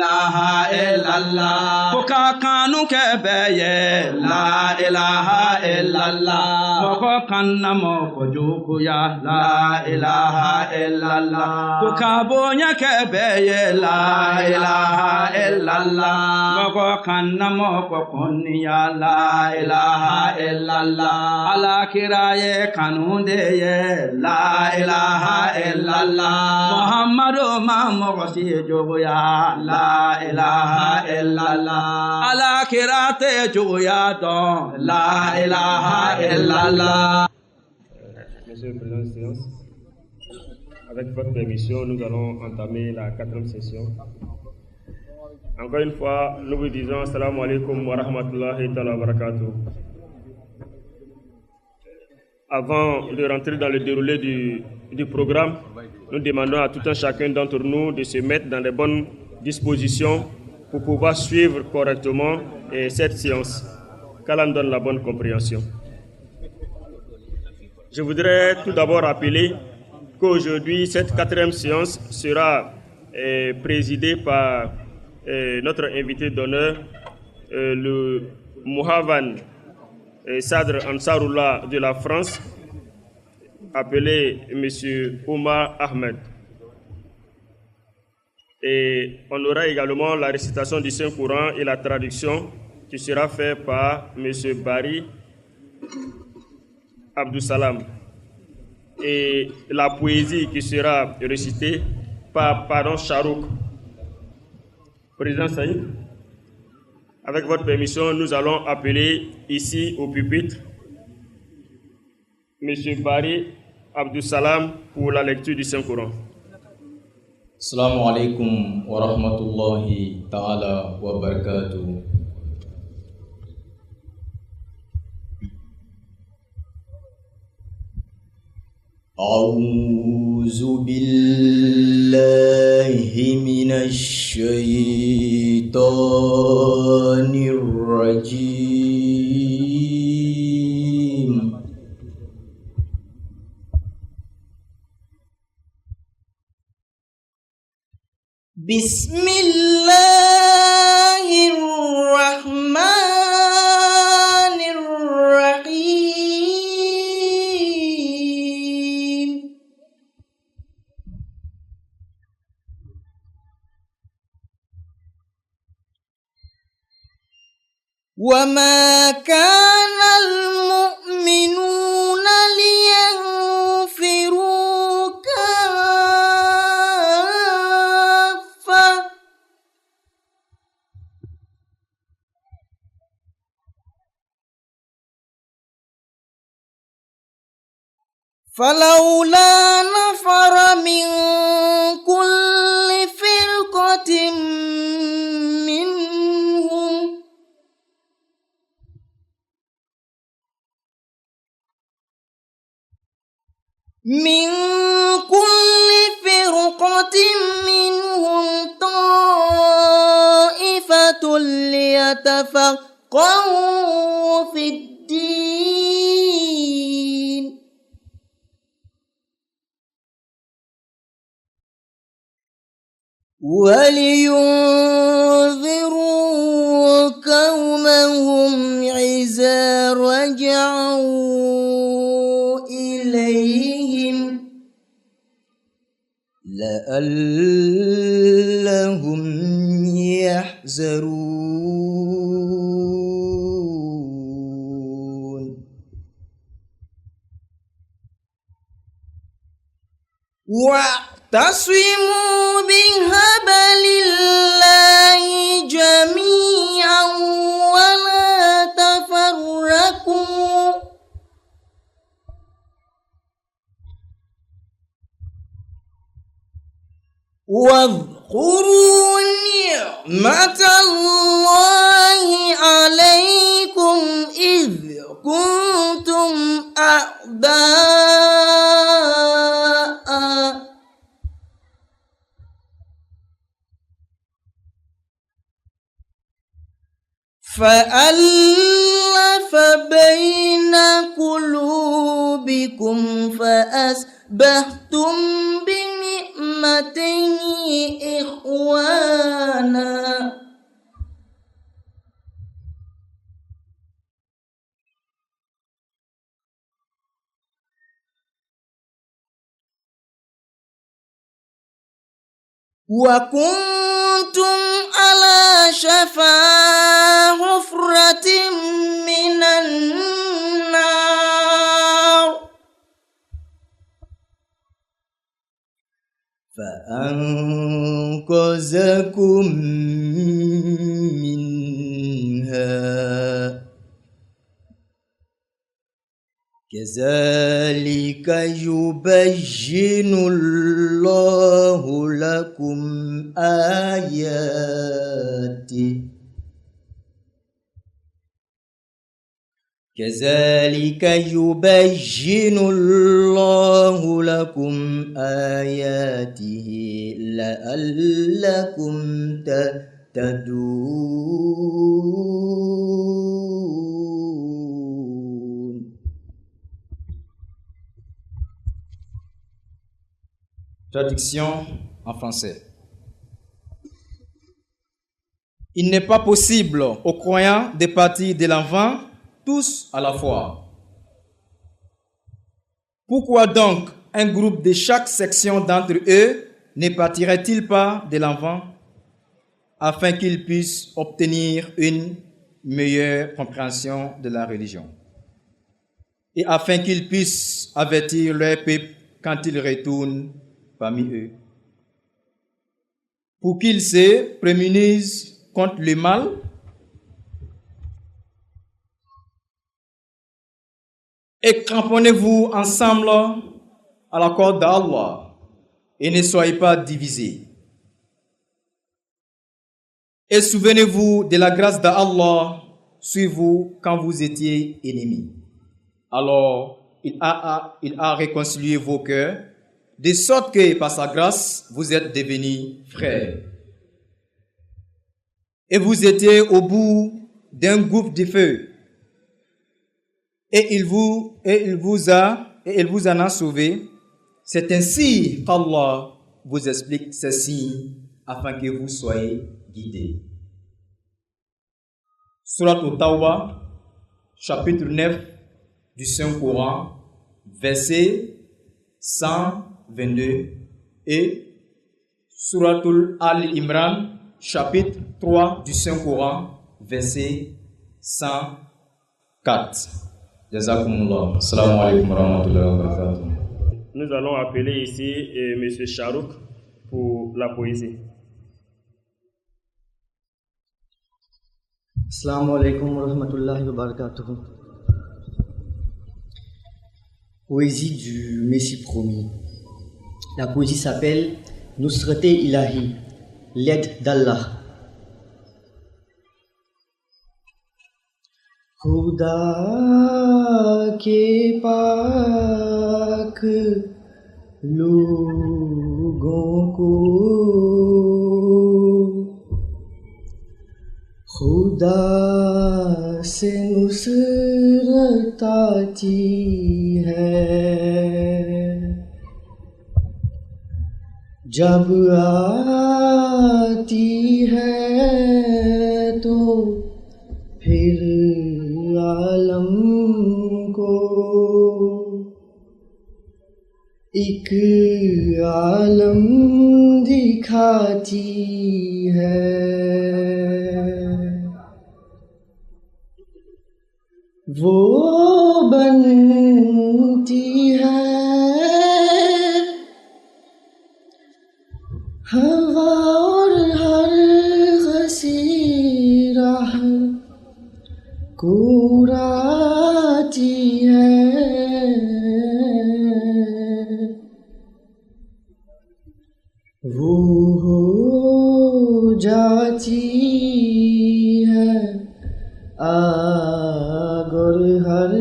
ilaha illallah Koka kanu kebeye la ilaha illallah Moko kanna moko jukuya la ilaha illallah Koka bonya kebeye la ilaha illallah Moko kanna moko kunniya la ilaha illallah Ala kiraye kanunde ye la ilaha illallah Muhammadu mamo si jukuya la ilaha illallah ala kirate juya don la ilaha illallah. Monsieur le Président de séance, avec votre permission, nous allons entamer la 4e session. Encore une fois, nous vous disons assalamu alaikum wa rahmatullahi wa barakatuh. Avant de rentrer dans le déroulé du programme, nous demandons à tout un chacun d'entre nous de se mettre dans les bonnes dispositions pour pouvoir suivre correctement cette séance, qu'Allah donne la bonne compréhension. Je voudrais tout d'abord rappeler qu'aujourd'hui, cette 4e séance sera présidée par notre invité d'honneur, le Mouhavan Sadr Ansarullah de la France, appelé M. Omar Ahmed. Et on aura également la récitation du Saint-Coran et la traduction qui sera faite par M. Bari Abdussalam. Et la poésie qui sera récitée par Pardon Charouk. Président Saïd, avec votre permission, nous allons appeler ici au pupitre M. Bari Abdussalam pour la lecture du Saint-Coran. Assalamu alaikum wa rahmatullahi ta'ala wa barakatuh. A'udzu billahi minash shaitanir rajim. Bismillahirrahmanirrahim. Wa ma kana al-mu'minuna liyanfiru فلولا نفر من كل فرقة منهم طائفة ليتفقهوا في الدين ولينذروا قومهم إذا رجعوا إليهم لعلهم يحذرون واعتصموا بحبل الله جميعا ولا تفرقوا واذكروا نعمة الله عليكم إذ كنتم أعداء فألف بين قلوبكم فأصبحتم بنعمته إخوانا وكنتم على شفا حفرة من النار فأنقذكم منها كذلك يبين الله لكم آياته كذلك يبين الله لكم آياته لعلكم تهتدون. Traduction en français. Il n'est pas possible aux croyants de partir de l'enfant tous à la fois. Pourquoi donc un groupe de chaque section d'entre eux ne partirait-il pas de l'enfant afin qu'ils puissent obtenir une meilleure compréhension de la religion et afin qu'ils puissent avertir leur peuple quand ils retournent parmi eux, pour qu'ils se prémunissent contre le mal et cramponnez-vous ensemble à la corde d'Allah et ne soyez pas divisés. Et souvenez-vous de la grâce d'Allah sur vous quand vous étiez ennemis. Alors, il a réconcilié vos cœurs, de sorte que par sa grâce, vous êtes devenus frères. Et vous étiez au bout d'un gouffre de feu. Et il vous en a sauvé. C'est ainsi qu'Allah vous explique ces signes afin que vous soyez guidés. Surat At-Tawbah, chapitre 9 du Saint-Coran, verset 122 et Suratul Al-Imran, chapitre 3 du Saint-Coran, verset 104. Jazakumullah. Assalamu alaikum wa rahmatullahi wa barakatuh. Nous allons appeler ici M. Charouk pour la poésie. Assalamu alaikum wa rahmatullahi wa barakatuh. Poésie du Messie promis. La poésie s'appelle Nusrat-e Ilahi, l'aide d'Allah. खुदा के पाक लोगों को खुदा से नुसरत आती है जब आती है तो फिर आलम को एक आलम दिखाती है वो बनती है हवा और हर हसी राह कुराती है वो हो जाती है आग और हर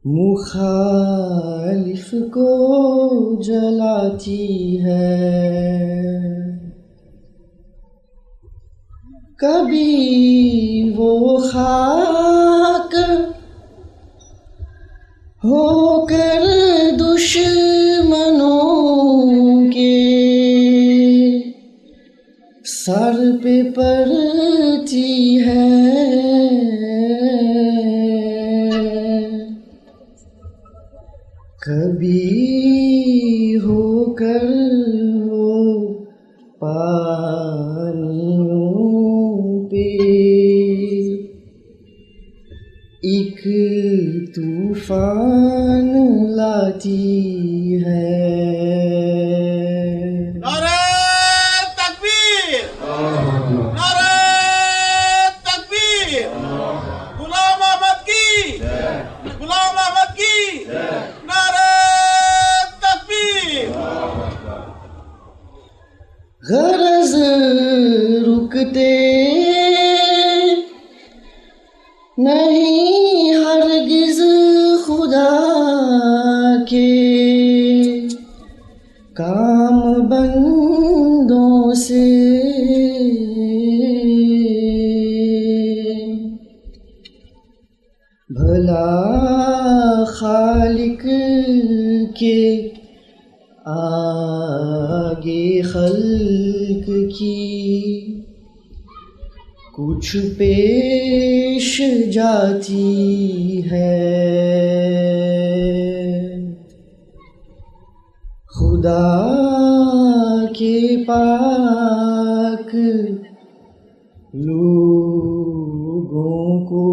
मुखालिफ को जलाती है कभी वो खाक होकर दुश्मनों के सर पे पड़ती है कभी होकर होकर वो पानियों पे एक तूफान लाती है। नारे तकबीर, नारे तकबीर, गुलाम अहमद की, गुलाम अहमद की, नारे तकबीर। गरज रुकते नहीं हरगिज खुदा के काम बंदों से। भला खालिक के आगे खल्क की कुछ पेश जाती है। खुदा के पाक लोगों को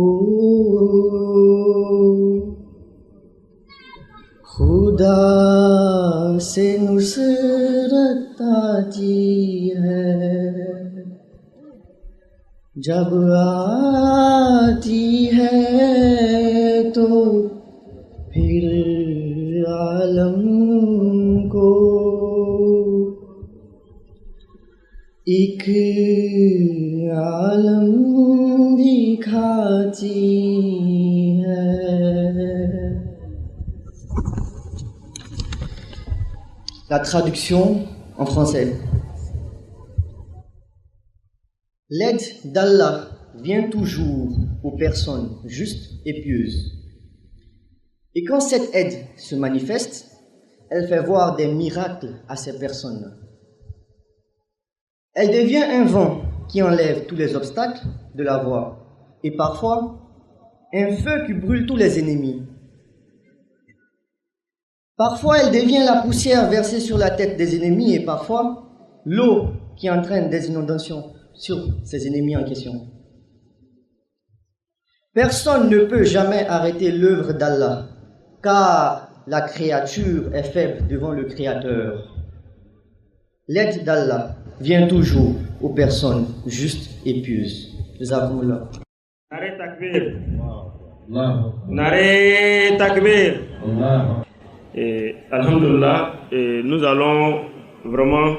खुदा से नुसरत आती है। जब आती है तो फिर आलम को एक आलम दिखाती है। La traduction en français. L'aide d'Allah vient toujours aux personnes justes et pieuses. Et quand cette aide se manifeste, elle fait voir des miracles à ces personnes. Elle devient un vent qui enlève tous les obstacles de la voie et parfois un feu qui brûle tous les ennemis. Parfois, elle devient la poussière versée sur la tête des ennemis et parfois l'eau qui entraîne des inondations sur ces ennemis en question. Personne ne peut jamais arrêter l'œuvre d'Allah, car la créature est faible devant le Créateur. L'aide d'Allah vient toujours aux personnes justes et pieuses. Jazakumullah. Nare takbir. Nare takbir. Et alhamdulillah, et nous allons vraiment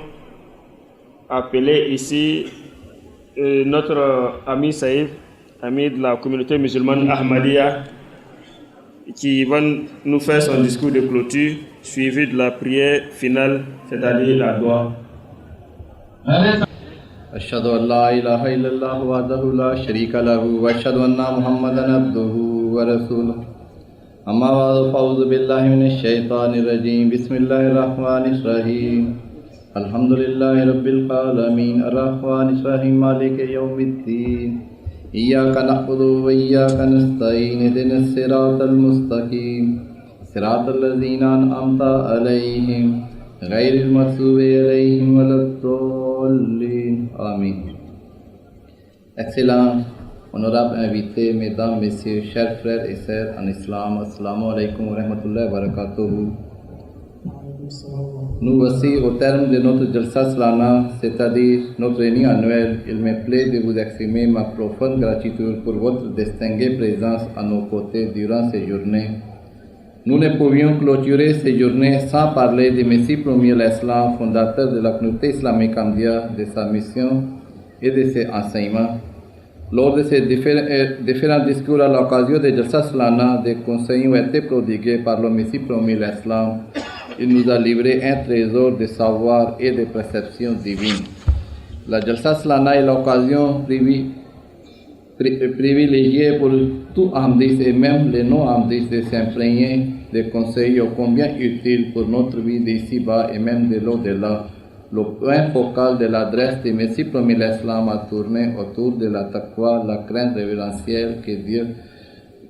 appeler ici notre ami Saïf, ami de la communauté musulmane Ahmadiyya, qui va nous faire son discours de clôture, suivi de la prière finale, c'est-à-dire la dua. अशहदु अल्ला इलाहा इल्लल्लाहु वहदहु ला शरीका लहु व अशहदु अन्ना मुहम्मदन अब्दुहु व रसूलुहु अम्मा बाद फौज़ु बिल्लाहि मिनश शैतानिर रजीम बिस्मिल्लाहिर रहमानिर रहीम अल्हम्दुलिल्लाहि रब्बिल आलमीन अर्रहमानिर रहीम मालिकि यौमिद्दीन इय्याका नअबुदु व इय्याका नस्तईन इहदिनस सिरातल मुस्तकीम सिरातल लज़ीना अनअमता अलैहिम गैरिल मग़ज़ूबि अलैहिम वलद्दोल्लीन आमीन। Excellents, honorables invités, mesdames, messieurs, chers frères et sœurs en islam, assalamu alaikum wa rahmatullahi wa barakatuh. Nous voici au terme de notre Jalsa Salana, c'est-à-dire notre réunion annuelle. Il me plaît de vous exprimer ma profonde gratitude pour votre distinguée présence à nos côtés durant ces journées. Nous ne pouvions clôturer ces journées sans parler du Messie premier l'Islam, fondateur de la communauté islamique Ahmadiyya, de sa mission et de ses enseignements. Lors de ces différents discours à l'occasion de Jalsa Salana, des conseils ont été prodigués par le Messie premier l'Islam. Il nous a livré un trésor de savoir et de perception divine. La Jalsa Salana est l'occasion privilégiée pour tout Ahmadis et même les non-Ahmadis de s'imprégner des conseils ô combien utiles pour notre vie d'ici-bas et même de l'au-delà. Le point focal de l'adresse du Messie premier l'Islam a tourné autour de la taqwa, la crainte révérentielle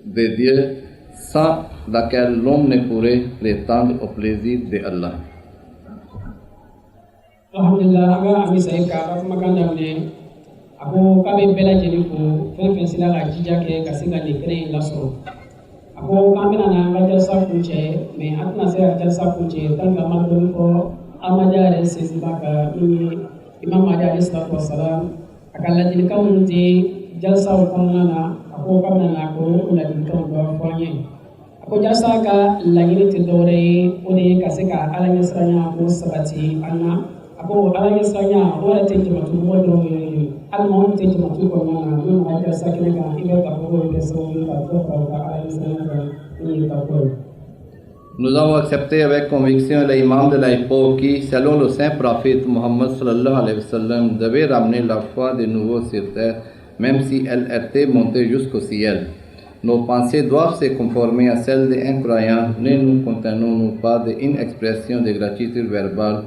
de Dieu, sans laquelle l'homme ne pourrait prétendre au plaisir d'Allah. Alhamdulillah, aga ami sai ka ba kuma kan damne ako ka be bela jeli ko fen sila ga jija ke ka singa ni kene la so ako ka mina na ga jalsa kunche me atna se jalsa kunche tan ga ma do ko amada re se sibaka ni imam ali alayhi salatu wassalam akalla jeli ka munti jalsa ko na ako ka mina na ko la jeli ka do fonye ako jalsa ka la yini te dore o ne ka se ka ala ni sranya ko sabati anna ako ala ni sranya wala te jama tu mo do almon te jama tu ko na no ma jalsa kene ka ibe ka ko be so ni ka ko ka ala ni sranya ni ka ko. Nous avons accepté avec conviction l'imam de l'époque qui, selon le saint prophète Mohammed sallallahu alayhi wa sallam, devait ramener la foi de nouveau sur terre, même si elle était montée jusqu'au ciel. Nos pensées doivent se conformer à celles des incroyants. Ne nous contenons-nous pas d'une expression de gratitude verbale.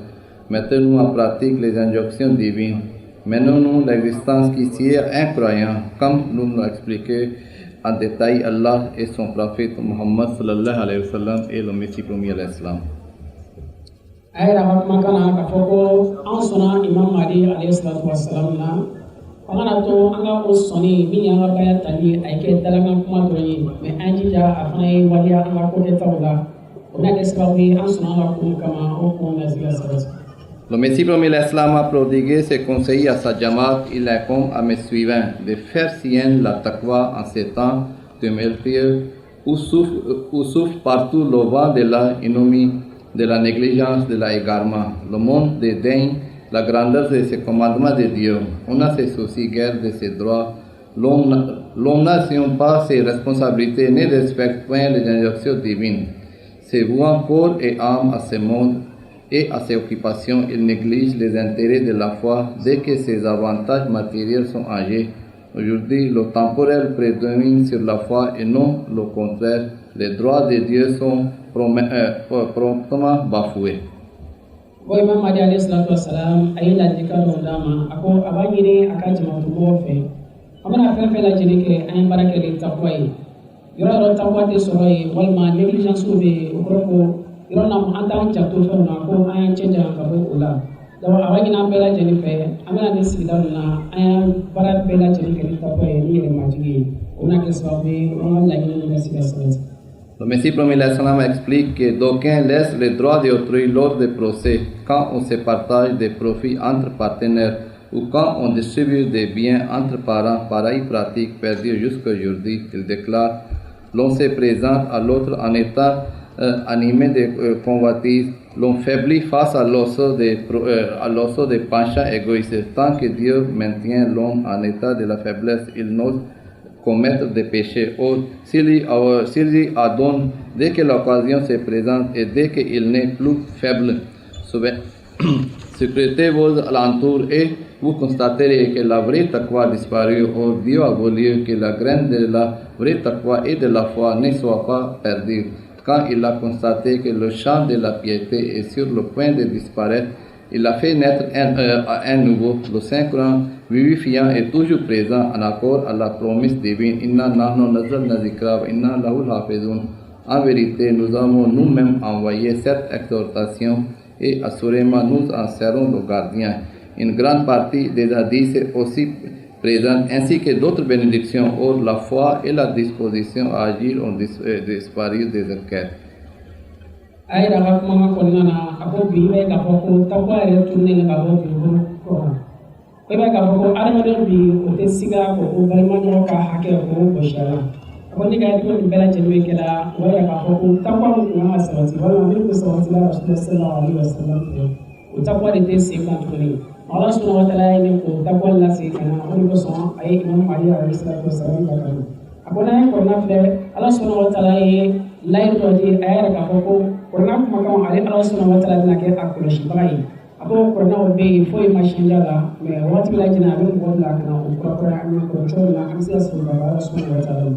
Mettons-nous en pratique les injonctions divines. Menons-nous l'existence qui est incroyant, comme nous l'a expliqué en détail Allah et son prophète Muhammad sallallahu alayhi wa sallam et le Messie promis à l'Islam. Ayra hakma kana ka foko an sona imam ali alayhi salatu wassalam na kana to anga o soni min ya baya tali ay ke dalanga kuma to yi me anjija afnai waliya anga ko ke tawla ona ke sababi an sona la ko kama o ko na ziga sabas. Le Messie promis l'Islam a prodigué ses conseils à sa jamaat. Il incombe à mes suivants de faire sienne la taqwa en ces temps tumultueux où souffle partout le vent de la ignominie, de la négligence, de l'égarement. Le monde dédaigne la grandeur de ses commandements de Dieu. On ne se soucie guère de ses droits. L'homme n'assume pas ses responsabilités, ne respecte point les injonctions divines. Se vouant corps et âme à ce monde et à ses occupations, il néglige les intérêts de la foi dès que ses avantages matériels sont en jeu. Aujourd'hui, le temporel prédomine sur la foi et non le contraire. Les droits de Dieu sont promptement bafoués. Boy Imam Ali alayhi salatu wassalam ay la dikado dama ako abanyini akaji matubo fe amana fe la jini ke ay barake li taqwa yi yoro taqwa te soroy walma négligence be ukroko yoro na anta jatto fe na ko ay change ka bo ula dawa awagina bela jini fe amana ni sidal na ay barat bela jini ke taqwa yi ni le majigi ona ke sababu ona la ni sida sida. Le Messie promis l'Islam explique que d'aucuns laissent les droits d'autrui lors des procès, quand on se partage des profits entre partenaires ou quand on distribue des biens entre parents. Pareille pratique perdure jusqu'aujourd'hui. Il déclare: l'on se présente à l'autre en état animé de convoitise, l'on faiblit face à l'assaut des penchants égoïstes. Tant que Dieu maintient l'homme en état de la faiblesse, il n'ose commettre des péchés. Or, s'il y adonne dès que l'occasion se présente et dès qu'il n'est plus faible, scrutez vos alentours et vous constaterez que la vraie taqwa a disparu. Or, Dieu a voulu que la graine de la vraie taqwa et de la foi ne soit pas perdue. Quand il a constaté que le champ de la piété est sur le point de disparaître, il a fait naître un nouveau. Le Saint-Coran vivifiant est toujours présent en accord à la promesse divine. Inna nahnu nazzalna zikra wa inna lahu lahafizun. En vérité, nous avons nous-mêmes envoyé cette exhortation et assurément nous en serons le gardien. Une grande partie des hadiths est aussi présente ainsi que d'autres bénédictions. Or, la foi et la disposition à agir ont disparu des enquêtes. Ay daga kuma konna na ako biwe ka foko takwa re tunne ga bo ko ko ba ka foko arama bi o te siga ko o balma no ka hake ko shara ko ni ga ko bela jelwe kala waya ka foko takwa mu na sabati wala mi ko sabati la rasul sallallahu alaihi wasallam o takwa de te se ko tuni Allah subhanahu wa ta'ala ni ko takwa la se kana o ko so ay imam ali alayhi salatu wasallam ka kan akona ko na fle Allah subhanahu wa ta'ala lain to di ayara ka foko korna kuma kan ali Allah subhanahu wa ta'ala na ke akula shi bai apo korna o be foi machine la me wati la jina be ko la kana o ko ami ko chola am sia su ba Allah subhanahu wa ta'ala.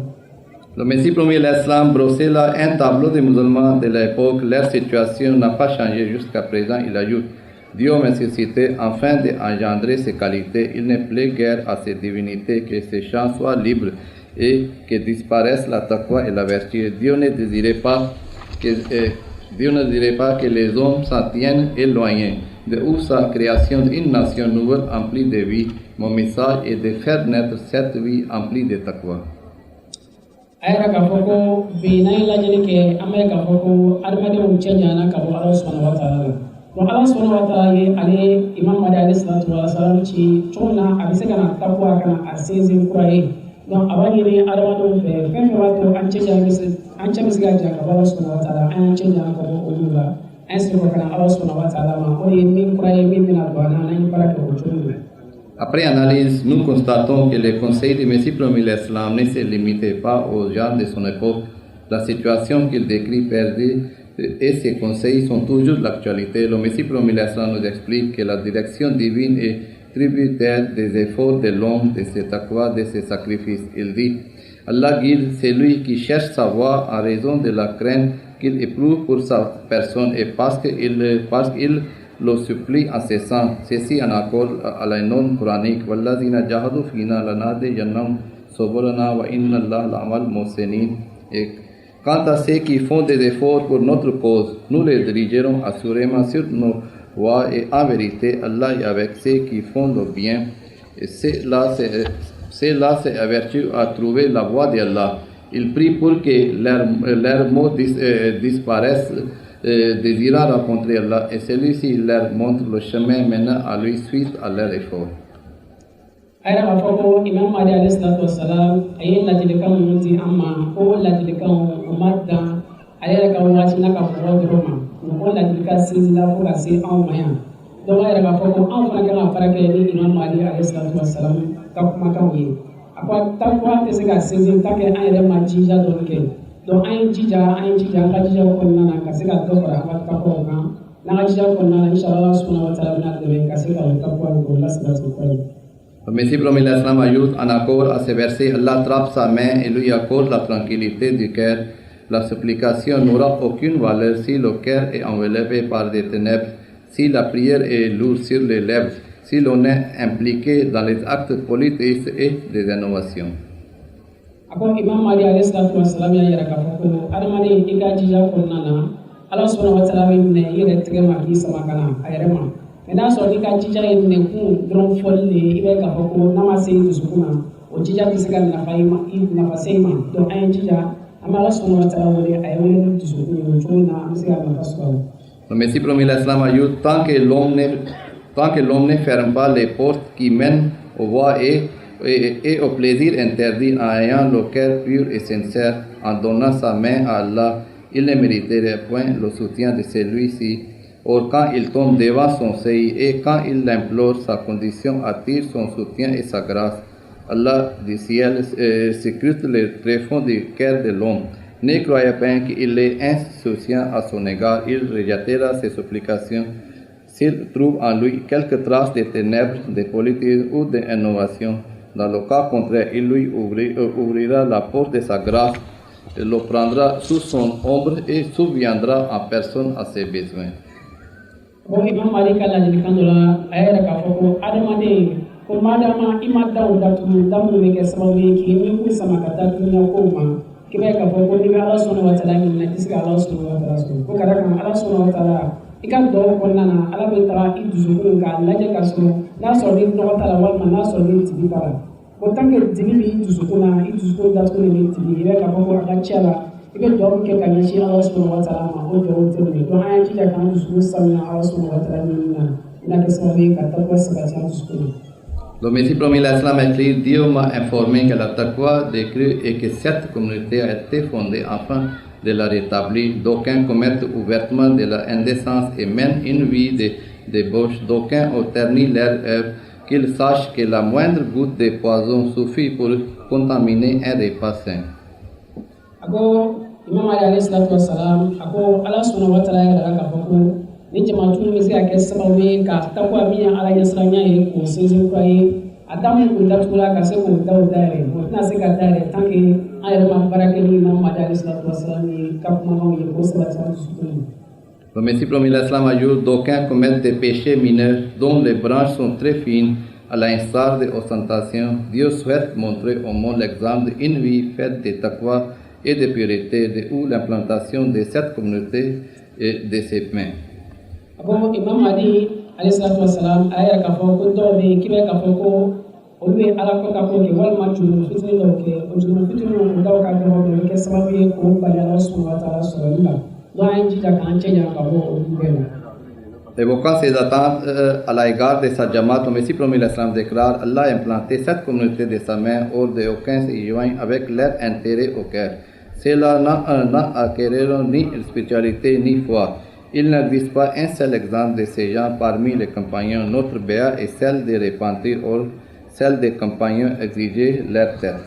Le Messie promis l'Islam brossait là un tableau des musulmans de l'époque. Leur situation n'a pas changé jusqu'à présent. Il ajoute: Dieu m'a suscité afin d'engendrer ses qualités. Il ne plaît guère à ses divinités que ses champs soient libres et que disparaissent la taqwa et la vertu. Dieu ne désirait pas que les hommes s'en tiennent éloignés. de où sa création d'une nation nouvelle emplie de vie. Mon message est de faire naître cette vie emplie de taqwa. ayra ka fɔ ko bi n'an ye lajɛli kɛ an bɛ ka fɔ ko adamadenw cɛ janyana ka bɔ ala subhanahu wa taala la donc ala subhanahu wa taala ye ale imam madi alayhi salatu wa salam ci cogo min na a bɛ se ka na takwa ka na a sinsin kura ye donc a b'a ɲini adamadenw fɛ fɛn fɛn b'a to an cɛ bɛ se ka janya ka bɔ ala subhanahu wa taala an y'an cɛ janya ka bɔ olu la an sigi kɔ ka na ala subhanahu wa taala ma o de ye min kura ye min bɛna don an na n'an ye baara kɛ o cogo min na. Après analyse, nous constatons que le conseil du Messie promis l'Islam ne se limitait pas aux gens de son époque. La situation qu'il décrit perdue et ses conseils sont toujours d'actualité. Le Messie promis l'Islam nous explique que la direction divine est tributaire des efforts de l'homme, de ses taqwa, de ses sacrifices. Il dit, Allah guide celui qui cherche sa voie en raison de la crainte qu'il éprouve pour sa personne et parce qu'il le supplie en cessant. Ceci en accord à la norme coranique. Wallazina jahadu fina lanade jannam sobolana wa inna Allah la'amal muhsinin. Et quant à ceux qui font des efforts pour notre cause, nous les dirigerons assurément sur nos voies et en vérité, Allah est avec ceux qui font le bien. Et ceux-là c'est averti à trouver la voie d'Allah. Ils prient pour que leurs mots disparaissent. Désirant rencontrer Allah et celui-ci leur montre le chemin menant à lui suite à leur effort. ayra ka fɔ ko imam madi alayhi salatu wasalam a ye ladilikan minnu di an ma ko ladilikan o ma dan ale yɛrɛ ka waati n'a ka mɔgɔw dɔrɔn ma ko ladilikan sinsinna fo ka se anw ma yan donc a yɛrɛ k'a fɔ ko anw fana kan ka baara kɛ ni imam madi alayhi salatu wasalam ka kumakanw ye a ko takwa tɛ se ka sinsin ta kɛ an yɛrɛ ma jija dɔɔni kɛ donc an ye jija an ka jija kɔnɔna na ka se ka dɔ fara an ka takwaw kan n'an ka jija kɔnɔna na inshallah subhanahu wa taala bɛna dɛmɛ ka se ka o takwa k'o lasabati kɔni. Le Messie promis l'Islam ajoute en accord à ce verset, Allah attrape sa main et lui accorde la tranquillité du cœur. La supplication n'aura aucune valeur si le cœur est enveloppé par des ténèbres, si la prière est lourde sur les lèvres, si l'on est impliqué dans les actes politiques et des innovations. Ako imam madi alayhi salatu wasalam ya yɛrɛ k'a fɔ ko adamaden i ka jija kɔnɔna na ala subhanahu wa taala bɛ minɛ i yɛrɛ tɛgɛ ma k'i sama ka na a yɛrɛ ma mɛ n'a sɔrɔ i ka jija ye minɛ kun dɔrɔn fɔli de ye i bɛ k'a fɔ ko n'a ma se i dusukun na o jija tɛ se ka nafa se i ma donc an ye jija an bɛ ala subhanahu wa taala wele a ye wele ni dusukun ye o cogo min na an bɛ se ka nafa sɔrɔ a la. Le Messie promis l'Islam ajoute tant que l'homme ne ferme pas les portes qui mènent aux voies et au plaisir interdit en ayant le cœur pur et sincère, en donnant sa main à Allah, il ne mériterait point le soutien de celui-ci. Or, quand il tombe devant son seuil et quand il l'implore, sa condition attire son soutien et sa grâce. Allah du ciel scrute les tréfonds du cœur de l'homme. Ne croyez pas qu'il est insouciant à son égard, il rejettera ses supplications. S'il trouve en lui quelques traces de ténèbres, de politique ou d'innovation, dans le cas contraire, il lui ouvrira la porte de sa grâce, le prendra sous son ombre et subviendra en personne à ses besoins. Ko imam malik ka ladilikan dɔ la a yɛrɛ k'a fɔ ko adamaden ko madama i ma daw datugu da minnu bɛ kɛ sababu ye k'i ni kun sama ka taa dunuya kow ma k'i b'a ye k'a fɔ ko n'i bɛ ala subhanahu wa taala ɲini na i tɛ se ka ala subhanahu wa taala sɔrɔ ko ka da kan ala subhanahu wa taala i ka dɔw kɔnɔna na ala bɛ taga i dusukun k'a lajɛ ka sɔrɔ n'a sɔrɔ ni nɔgɔ t'a la walima n'a sɔrɔ ni dibi t'a la ko tant que dibi b'i dusukun na i dusukun datugulen bɛ dibi i bɛ k'a fɔ ko a ka ca la i bɛ dugawu kɛ ka ɲɛsin ala subhanahu wa taala ma o dugawu tɛ minɛ donc an ye jija k'an dusukun sanuya ala subhanahu wa taala ɲini na i n'a kɛ sababu ye ka takwa sabati an dusukun na. Le Messie promis l'Islam écrit, Dieu m'a informé que la taqwa décrit et que cette communauté a été fondée afin de la rétablir. D'aucuns commettent ouvertement de la indécence et mènent une vie de débauche. D'aucuns ont terni leur œuvre. Qu'ils sachent que la moindre goutte de poison suffit pour contaminer un repas sain. Ako imam ali alayhi salatu wasalam ako ala subhanahu wa taala yɛrɛ k'a fɔ ko ni jamatulu bɛ se ka kɛ sababu ye ka takwa min ye ala ɲɛsiranya ye k'o sinsin kura ye a da min kun datugula ka se k'o daw dayɛlɛ o tɛna se ka dayɛlɛ tant que an yɛrɛ ma baara kɛ ni imam ali alayhi salatu wasalam ye ka kumakanw ye k'o sabati an dusukun na. Le Messie promis l'Islam ajoute, d'aucuns commettent des péchés mineurs dont les branches sont très fines, à l'instar de ostentation. Dieu souhaite montrer au monde l'exemple d'une vie faite de taqwa et de pureté, de où l'implantation de cette communauté et de ses mains. Ako imam ali alayhi salatu wassalam aya ka fɔ ko dɔw bɛ yen k'i bɛ ka fɔ ko olu ye ala ko ta ko kɛ walima jurumu fitinin dɔw kɛ o jurumu fitinin o dɔw ka kɛ o bɛ kɛ sababu ye k'o bali ala subhanahu wa ta'ala sɔrɔli la donc an jija k'an cɛ janya ka bɔ olu bɛɛ ma. Évoquant ses attentes à l'égard de sa Jamaat, le Messie promis l'Islam déclare Allah a implanté cette communauté de sa main hors de aucun s'y joigne avec leur intérêt au cœur. Cela n'a acquérir ni spiritualité ni foi. Il n'existe pas un seul exemple de ces gens parmi les compagnons. Notre béa est celle de repentir or celle des compagnons exiger leur tête.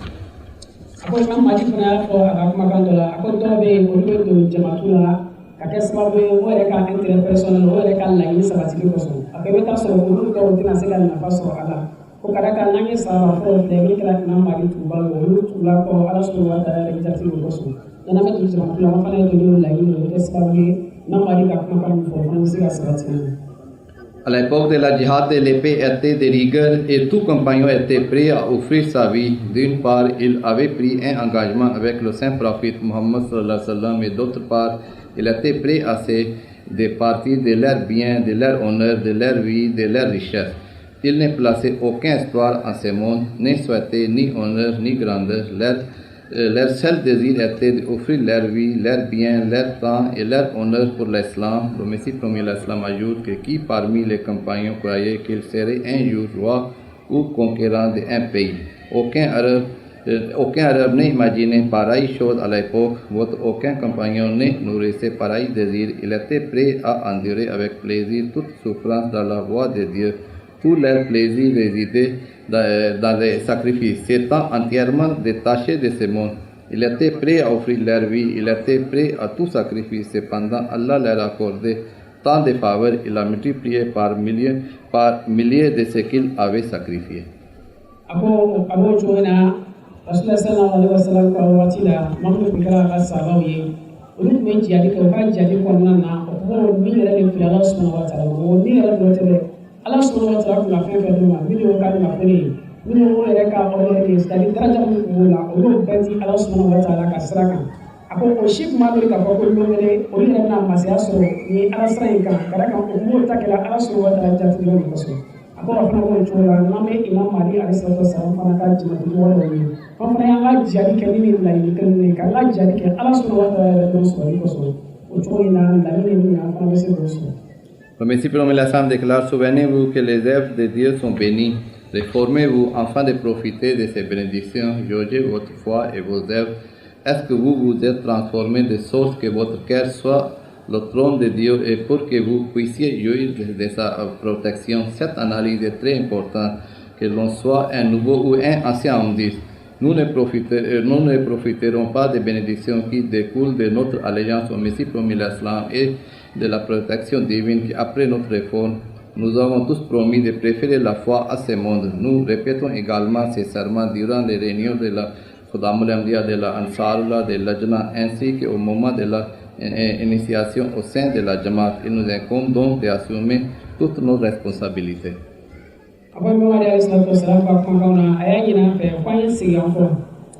Ako imam maji fana y'a fɔ a ka kumakan dɔ la a ko dɔw bɛ yen olu bɛ don jamatu la ka kɛ sababu ye o yɛrɛ ka intérêt personnel o yɛrɛ ka laɲini sabatili kosɔn a bɛɛ bɛ taa sɔrɔ olu dɔw tɛna se ka nafa sɔrɔ a la ko ka da kan n'an ye sahaba fɔlɔ filɛ min kɛra imam maji tuba ye olu tugula kɔ ala subhanahu wa ta'ala yɛrɛ jati o kosɔn n'an bɛ don jamatu la an fana ye don laɲini o bɛ kɛ sababu ye imam maji ka kumakan min fɔ o fana bɛ se ka sabati. À l'époque de la djihad de l'épée était de rigueur et tout compagnon était prêt à offrir sa vie. D'une part, il avait pris un engagement avec le saint prophète Mohammed sallallahu alayhi wa sallam et d'autre part, il était prêt à se départir de leurs biens, de leur honneur, de leur vie, de leur richesse. Il ne plaçait aucun espoir en ce monde, ne souhaitait ni honneur ni grandeur. Leur seul désir était d'offrir leur vie, leur bien, leur temps et leur honneur pour l'islam. Le Messie promis l'islam ajoute que qui parmi les compagnons croyait qu'il serait un jour roi ou conquérant d'un pays. Aucun Arabe n'imaginait pareille chose à l'époque. Aucun compagnon ne nourrissait pareil désir. Il était prêt à endurer avec plaisir toute souffrance dans la voie de Dieu. Tout leur plaisir résidait dans les sacrifices, s'étant entièrement détaché de ce monde. Il était prêt à offrir leur vie, il était prêt à tout sacrifice. Cependant, Allah leur accordait tant de faveurs, il a multiplié par milliers de ce qu'il avait sacrifié. Rasulullah sallallahu alaihi wasallam ka waati la mamu kun kɛra a ka sahabaw ye olu tun bɛ jihadi kɛ u ka jihadi kɔnɔna na o tuma min yɛrɛ de fili Ala subhanahu wa ta'ala o min yɛrɛ dɔ tɛ dɛ Ala subhanahu wa ta'ala tun ka fɛn fɛn d'u ma minnu y'o ka nafolo ye minnu y'o yɛrɛ ka honneur ye c'est-à-dire daraja min tun b'o la olu bɛɛ di Ala subhanahu wa ta'ala ka sira kan a ko o si tun b'a dɔn k'a fɔ ko don kelen olu yɛrɛ bɛna masaya sɔrɔ ni Ala sira in kan ka da kan o m'o ta kɛra Ala subhanahu wa ta'ala jatigɛw de kosɔn a ko a fana b'o cogo la n'an bɛ imam Mahdi alayhi salatu wasalam fana ka jamatigɛ wɛrɛw ye an fana y'an ka jihadi kɛ ni nin laɲini kelen ye k'an ka jihadi kɛ Ala subhanahu wa ta'ala yɛrɛ dɔn sɔrɔli kosɔn o cogo in na laɲini min an fana bɛ se k'o sɔrɔ. Le Messie promis l'Islam déclare: souvenez-vous que les œuvres de Dieu sont bénies. Réformez-vous afin de profiter de ces bénédictions. Jaugez votre foi et vos œuvres. Est-ce que vous vous êtes transformés de sorte que votre cœur soit le trône de Dieu et pour que vous puissiez jouir de sa protection? Cette analyse est très importante, que l'on soit un nouveau ou un ancien homme dit. Nous ne profiterons pas des bénédictions qui découlent de notre allégeance au Messie promis l'Islam et de la protection divine qu'après notre réforme, nous avons tous promis de préférer la foi à ce monde. Nous répétons également ces serments durant les réunions de la Khudamul Amdiya, de la Ansarullah, de l'Ajna, ainsi qu'au moment de la initiation au sein de la Jamaat. Il nous incombe donc d'assumer toutes nos responsabilités. Après Mohamed alayhi salatu wasalam ka kumakanw na a y'a ɲini an fɛ ko an ye segin an kɔ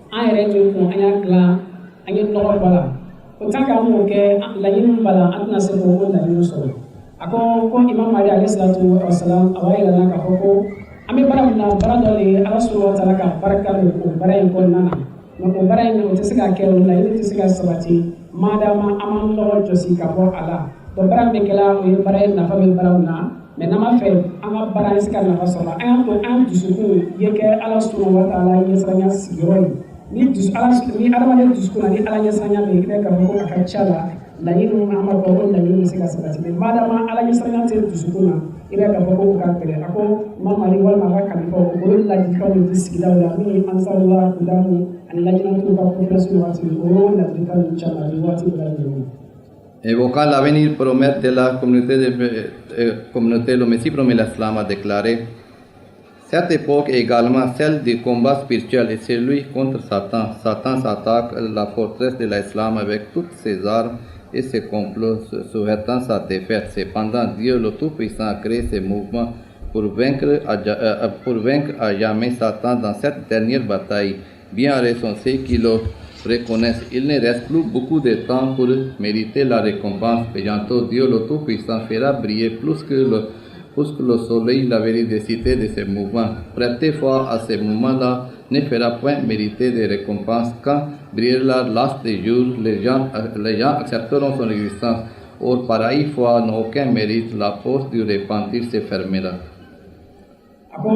an yɛrɛ min kun an y'a dilan an ye nɔgɔ bɔ a la o tant que an m'o kɛ laɲini min b'a la an tɛna se k'o laɲini sɔrɔ a ko imam Mahdi alayhi salatu wasalam a b'a yira n na k'a fɔ ko an bɛ baara min na baara dɔ de ye Ala subhanahu wa ta'ala ka barika don o baara in kɔnɔna na mais o baara in o tɛ se ka kɛ o laɲini tɛ se ka sabati madama an m'an nɔgɔ jɔsi ka bɔ a la donc baara min kɛla o ye baara in nafa bɛ baaraw na. Mais n'an b'a fɛ an ka baara in se ka nafa sɔrɔ an y'a to an dusukun ye kɛ Ala subhanahu wa ta'ala ɲɛsiranya sigiyɔrɔ ye ni adamaden dusukun na ni Ala ɲɛsiranya bɛ yen i bɛ k'a fɔ ko a ka ca la laɲini min an b'a fɔ ko laɲini bɛ se ka sabati mais madama Ala ɲɛsiranya tɛ dusukun na i bɛ k'a fɔ ko o ka gɛlɛn a ko Imam Mahdi walima a ka kalifaw o ye ladilikanw de di sigidaw la min ye Ansarullah Kudamu ani Lajnatu ka conférence waati o y'o ladilikan ninnu caman di waati bɛɛ lajɛlen. Évoquant l'avenir prometteur de la communauté, le Messie promis l'Islam a déclaré: cette époque est également celle du combat spirituel et celui contre Satan. Satan s'attaque à la forteresse de l'Islam avec toutes ses armes et ses complots, souhaitant sa défaite. Cependant, Dieu le Tout-Puissant a créé ces mouvements pour vaincre à jamais Satan dans cette dernière bataille. Bien raison ceux qui le reconnaissent, il ne reste plus beaucoup de temps pour mériter la récompense. Bientôt, Dieu le Tout-Puissant fera briller plus que le puisque le soleil, la véridicité de ces mouvements, prêtez foi à ces moments-là, ne fera point mériter des récompenses. Quand brillera l'as des jours, les gens accepteront son existence. Or, pareille foi n'a aucun mérite, la porte du repentir se fermera. Ako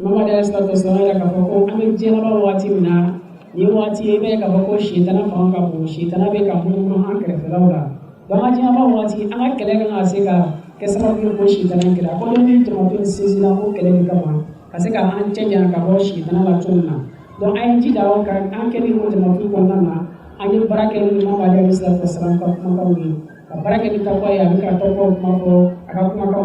Muhammad alayhi salatu wasallam ya kafa ko an je na wati mina ni wati be ka ko shitana fa ka ko shitana be ka mun an kare falaula don aji ma wati an kele kan asika ke sama ko shitana kira ko don to ma to sisina ko kele ka ma asika an canja ka ko shitana la tunna don ay ji da ka an kele ko to ma to ko nan an yi barake ni Muhammad alayhi salatu wasallam ka ma ka ni ka barake ni ta ko ya ka to ko ma ko aka kuma ka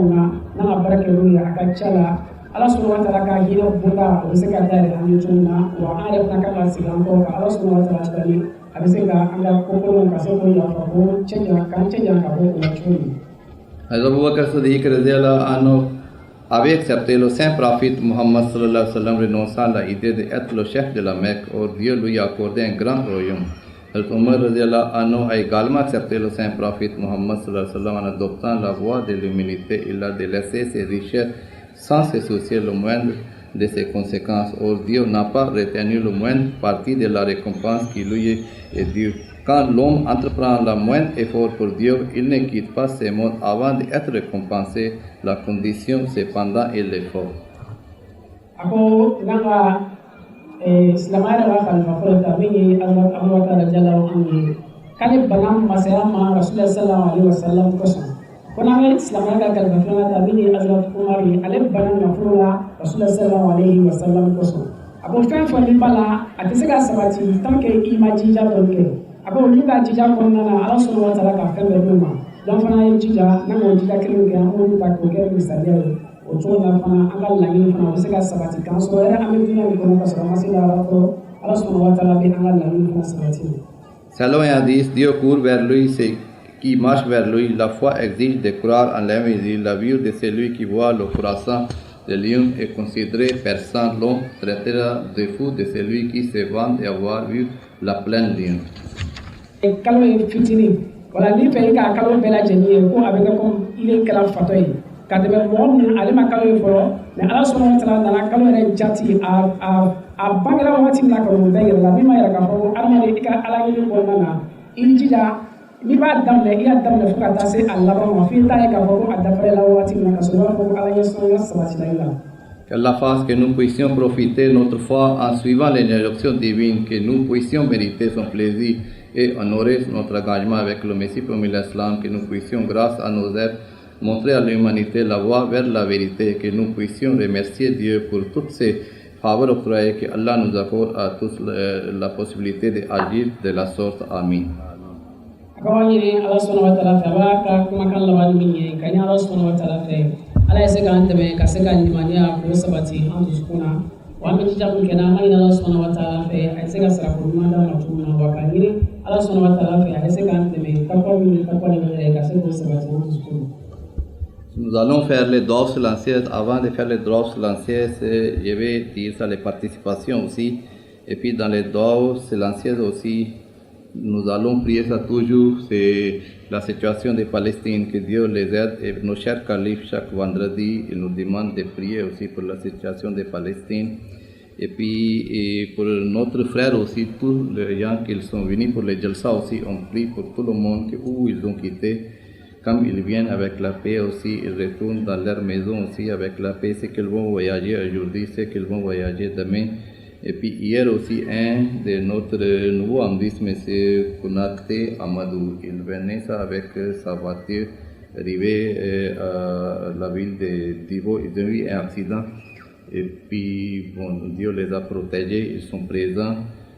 na barake ni aka chala Allah subhanahu wa ta'ala ka hina bunda o se ka tare an yutuna wa ala na ka ba sigan ko ka Allah subhanahu wa ta'ala tani abise ka anga ko ko ka so ko ya fa ko chenja ka ko ko chuni Hazrat Abu Bakr Siddiq radhiyallahu anhu avait accepté le saint prophète Muhammad sallallahu alayhi wa sallam renonçant à l'idée d'être le chef de la Mecque, or Dieu lui a accordé un grand royaume. Hazrat Umar radhiyallahu anhu a également accepté le saint prophète Muhammad sallallahu alayhi wa sallam en adoptant la voie de l'humilité. Il a délaissé ses richesses sans se soucier le moindre de ses conséquences. Or Dieu n'a pas retenu le moindre partie de la récompense qui lui est due. Quand l'homme entreprend le moindre effort pour Dieu, il ne quitte pas ce monde avant d'être récompensé. La condition cependant est l'effort. Ako nanga Islamara wa khalfa furta mingi Allah Abu Bakar jalla wa anhu kale banam masayama Rasulullah sallallahu alaihi wasallam kosan kuna ga Islamara ka kalfa ta mingi Hazrat Umar ale banam mafura Rasulullah sallallahu alaihi wasallam kosan ako fa fa bala atisiga sabati tanke imaji ja donke ako luka jija konna na Allah subhanahu wa ta'ala ka kan duma dan fana yin jija na mo jija kirin ga mo ta ko ga misaliya o to na fana anga lagin fana o se ka sabati kan so era amen dina ko ka so masila rato Allah subhanahu wa ta'ala be anga lagin fana sabati. Selon un hadith, Dieu court vers lui, c'est qui marche vers lui. La foi exige de croire en l'invisible. La vue de celui qui voit le croissant de lion est considéré perçant. L'homme traitera de fou de celui qui se vante d'avoir vu la pleine lune. Kalo fitini wala ni fe ka kalo bela jeni ko abega ko ile kala fatoyi kadebe mo ale ma kalo foro mais Allah subhanahu wa ta'ala na kalo re jati a bangala wati na ko be la mi ma ya ka fo armade ka ala ni ko na injija ni ba damle iya damle fuka ta se Allah ba ma fi ta ka fo adafare la wati na ka so ko ala ni so ya sabati la ila. Qu'Allah fasse que nous puissions profiter notre foi en suivant les injonctions divines, que nous puissions mériter son plaisir et honorer notre engagement avec le Messie promis l'Islam, que nous puissions, grâce à nos êtres, montrer à l'humanité la voie vers la vérité, que nous puissions remercier Dieu pour toutes ces faveurs octroyées, que Allah nous accorde à tous la possibilité d'agir de la sorte. Amin. Allah subhanahu wa ta'ala tabaka kuma kan laban min kan Allah subhanahu wa ta'ala fe ala yase kan teme ka se kan limaniya ko sabati an tuskuna wa min jabun kana mai Allah subhanahu wa ta'ala fe ay se ka sara ko ma da matuna wa kan yiri Allah subhanahu wa ta'ala fe ay se kan teme ka ko min ka ko ni ka se ko sabati an tuskuna. Nous allons faire les droits silencieux. Avant de faire les droits silencieux, je vais dire ça les participations aussi. Et puis dans les droits silencieux aussi, nous allons prier ça toujours, c'est la situation de Palestine, que Dieu les aide. Et nos chers califes, chaque vendredi, ils nous demandent de prier aussi pour la situation de Palestine. Et puis pour notre frère aussi, tous les gens qui sont venus pour les Jalsa aussi, on prie pour tout le monde, où ils ont quitté. Comme ils viennent avec la paix aussi, ils retournent dans leur maison aussi avec la paix. C'est qu'ils vont voyager aujourd'hui, c'est qu'ils vont voyager demain. Et puis hier aussi, un de notre nouveau amdis, M. Kounakte Amadou, il venait ça avec sa voiture, arrivé à la ville de Divo, ils ont eu un accident. Et puis, bon, Dieu les a protégés, ils sont présents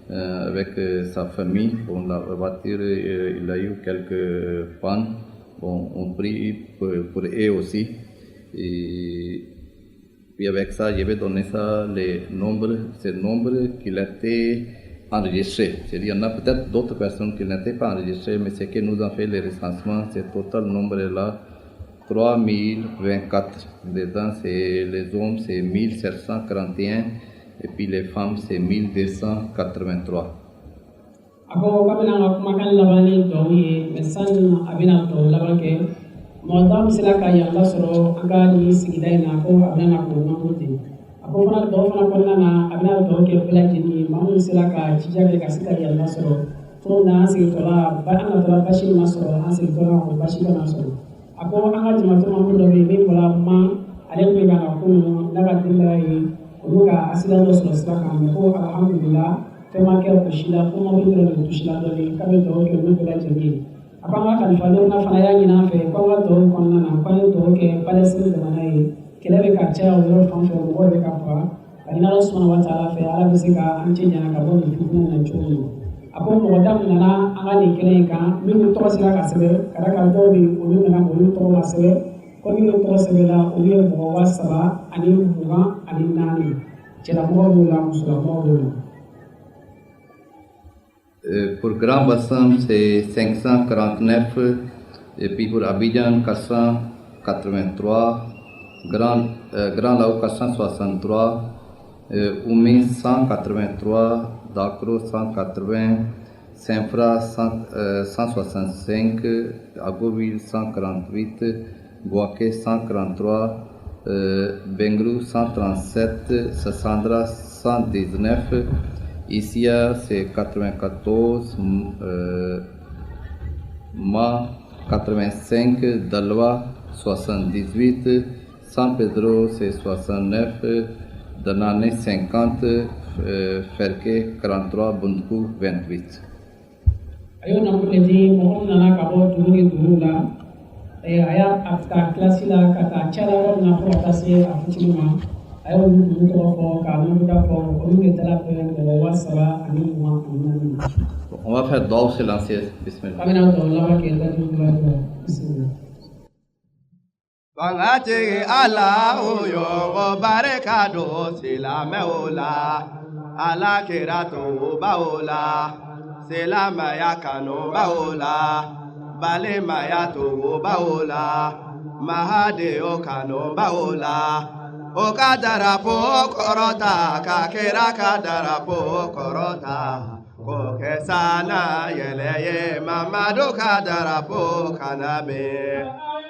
avec sa famille. Bon, la voiture, il a eu quelques pannes. Bon, on prie pour eux aussi. Et puis avec ça, je vais donner ça, ces nombres qu'il a été enregistrés. C'est-à-dire, il y en a peut-être d'autres personnes qui n'étaient pas enregistrées, mais c'est que nous avons fait les recensements. Ce total nombre-là, 3024. Dedans, c'est les hommes, c'est 1741. Et puis les femmes, c'est 1283. Ako kabina kumakan labani to yi mesan abina to laban ke Mɔgɔ sera ka yanga sɔrɔ an ka nin sigida in na ko a bɛna k'o ɲɔgɔn ten a ko fana dɔw fana kɔnɔna na a bɛna dɔw kɛ bɛɛ lajɛlen ye maa minnu sera ka jija kɛ ka se ka yanga sɔrɔ fo na an segintɔla an natɔla basi ma sɔrɔ an segintɔla o basi kana sɔrɔ a ko an ka jamatɔma dɔ bɛ yen min bɔra ma ale tun bɛ ka na ko n'a ka denbaya ye olu ka accident dɔ sɔrɔ sira kan mɛ ko alhamdulila fɛn ma kɛ o si la ko mɔbili dɔrɔn de tusi la dɔɔnin k'a bɛ dɔw kɛ olu bɛɛ lajɛlen ye a ko an ka kalifadenw na fana y'a ɲini an fɛ ko an ka dɔw kɔnɔna na ko an ye dɔw kɛ Palestine jamana ye kɛlɛ bɛ ka caya o yɔrɔ fan fɛ mɔgɔw bɛ ka faga ka ɲini Ala subahana wa taala fɛ Ala bɛ se ka an cɛ janya ka bɔ nin fitinɛ na cogo min a ko mɔgɔ da min nana an ka nin kɛnɛ in kan minnu tɔgɔ sera ka sɛbɛn ka da kan dɔw bɛ yen olu nana olu tɔgɔ ma sɛbɛn ko minnu tɔgɔ sɛbɛnna olu ye mɔgɔ 324 cɛlamɔgɔw b'o la musolamɔgɔw b'o la. Pour Grand Bassam, c'est 549, et puis pour Abidjan, 483, Grand Lao, 463, Oumi, 183, Dakro, 180, Saint-Fra, 165, Agoville, 148, Boaké, 143, Bengrou, 137, Sassandra, 119, Isia, c'est 94, Ma, 85, Dalwa, 78, San Pedro, c'est 69, Danane, 50, Ferke, 43, Bundkou, 28. Ayo na kuleti mo nana ka bo tuni la aya afta klasi la ka ta chala na ko ta se afuchima ayo ni to ko ka no da ko ko ni tala ko ko wasaba ani wa ani. On va faire d'or silencieux. Bismillah. Amina to la ke da tu la bismillah. Bangati ala oyo barekado silame ola ala kirato baola silama ya kano baola bale maya to baola mahade o kano baola o kadarapo korota kakera kadarapo korota ko kesana yeleye mamado kadarapo kanabe